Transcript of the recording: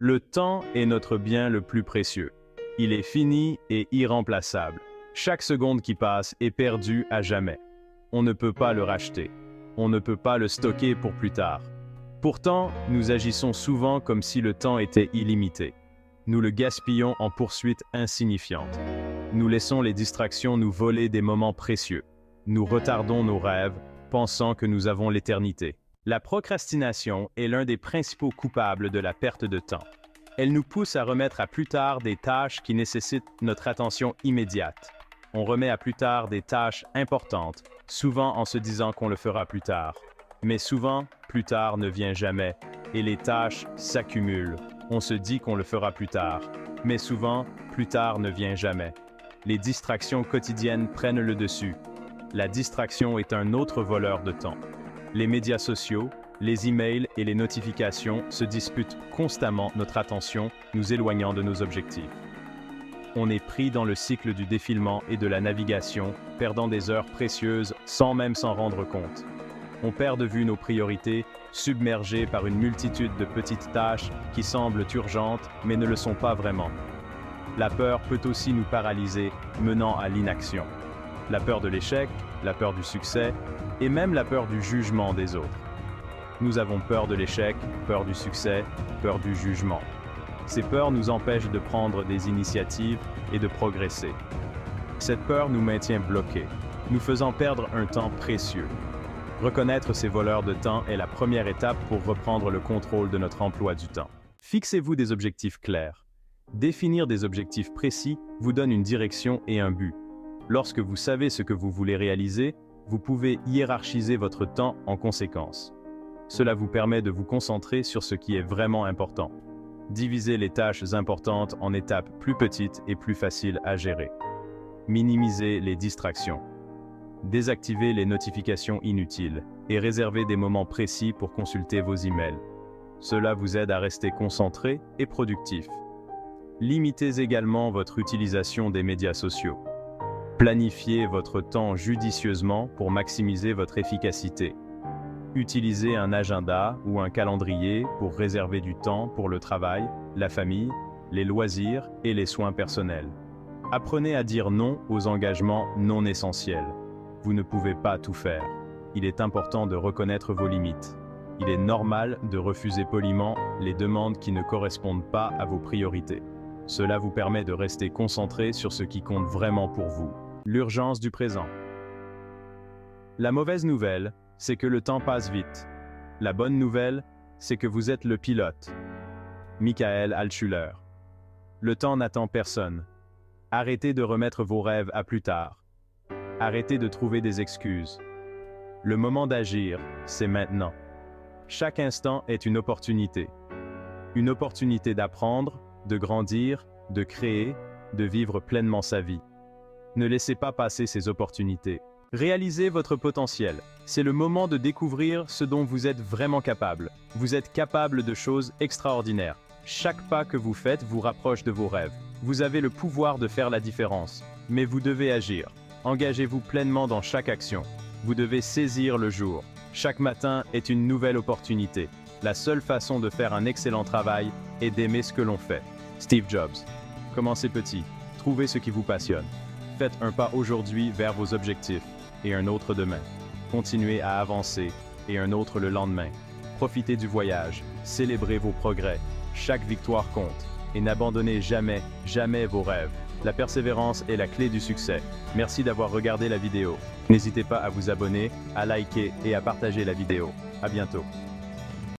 Le temps est notre bien le plus précieux. Il est fini et irremplaçable. Chaque seconde qui passe est perdue à jamais. On ne peut pas le racheter. On ne peut pas le stocker pour plus tard. Pourtant, nous agissons souvent comme si le temps était illimité. Nous le gaspillons en poursuites insignifiantes. Nous laissons les distractions nous voler des moments précieux. Nous retardons nos rêves, pensant que nous avons l'éternité. La procrastination est l'un des principaux coupables de la perte de temps. Elle nous pousse à remettre à plus tard des tâches qui nécessitent notre attention immédiate. On remet à plus tard des tâches importantes, souvent en se disant qu'on le fera plus tard. Mais souvent, plus tard ne vient jamais, et les tâches s'accumulent. On se dit qu'on le fera plus tard, mais souvent, plus tard ne vient jamais. Les distractions quotidiennes prennent le dessus. La distraction est un autre voleur de temps. Les médias sociaux, les emails et les notifications se disputent constamment notre attention, nous éloignant de nos objectifs. On est pris dans le cycle du défilement et de la navigation, perdant des heures précieuses sans même s'en rendre compte. On perd de vue nos priorités, submergés par une multitude de petites tâches qui semblent urgentes mais ne le sont pas vraiment. La peur peut aussi nous paralyser, menant à l'inaction. La peur de l'échec, la peur du succès, et même la peur du jugement des autres. Nous avons peur de l'échec, peur du succès, peur du jugement. Ces peurs nous empêchent de prendre des initiatives et de progresser. Cette peur nous maintient bloqués, nous faisant perdre un temps précieux. Reconnaître ces voleurs de temps est la première étape pour reprendre le contrôle de notre emploi du temps. Fixez-vous des objectifs clairs. Définir des objectifs précis vous donne une direction et un but. Lorsque vous savez ce que vous voulez réaliser, vous pouvez hiérarchiser votre temps en conséquence. Cela vous permet de vous concentrer sur ce qui est vraiment important. Divisez les tâches importantes en étapes plus petites et plus faciles à gérer. Minimisez les distractions. Désactivez les notifications inutiles et réservez des moments précis pour consulter vos emails. Cela vous aide à rester concentré et productif. Limitez également votre utilisation des médias sociaux. Planifiez votre temps judicieusement pour maximiser votre efficacité. Utilisez un agenda ou un calendrier pour réserver du temps pour le travail, la famille, les loisirs et les soins personnels. Apprenez à dire non aux engagements non essentiels. Vous ne pouvez pas tout faire. Il est important de reconnaître vos limites. Il est normal de refuser poliment les demandes qui ne correspondent pas à vos priorités. Cela vous permet de rester concentré sur ce qui compte vraiment pour vous. L'urgence du présent. La mauvaise nouvelle, c'est que le temps passe vite. La bonne nouvelle, c'est que vous êtes le pilote. Michael Altshuler. Le temps n'attend personne. Arrêtez de remettre vos rêves à plus tard. Arrêtez de trouver des excuses. Le moment d'agir, c'est maintenant. Chaque instant est une opportunité. Une opportunité d'apprendre, de grandir, de créer, de vivre pleinement sa vie. Ne laissez pas passer ces opportunités. Réalisez votre potentiel. C'est le moment de découvrir ce dont vous êtes vraiment capable. Vous êtes capable de choses extraordinaires. Chaque pas que vous faites vous rapproche de vos rêves. Vous avez le pouvoir de faire la différence. Mais vous devez agir. Engagez-vous pleinement dans chaque action. Vous devez saisir le jour. Chaque matin est une nouvelle opportunité. La seule façon de faire un excellent travail est d'aimer ce que l'on fait. Steve Jobs. Commencez petit. Trouvez ce qui vous passionne. Faites un pas aujourd'hui vers vos objectifs et un autre demain. Continuez à avancer et un autre le lendemain. Profitez du voyage, célébrez vos progrès. Chaque victoire compte et n'abandonnez jamais, jamais vos rêves. La persévérance est la clé du succès. Merci d'avoir regardé la vidéo. N'hésitez pas à vous abonner, à liker et à partager la vidéo. À bientôt.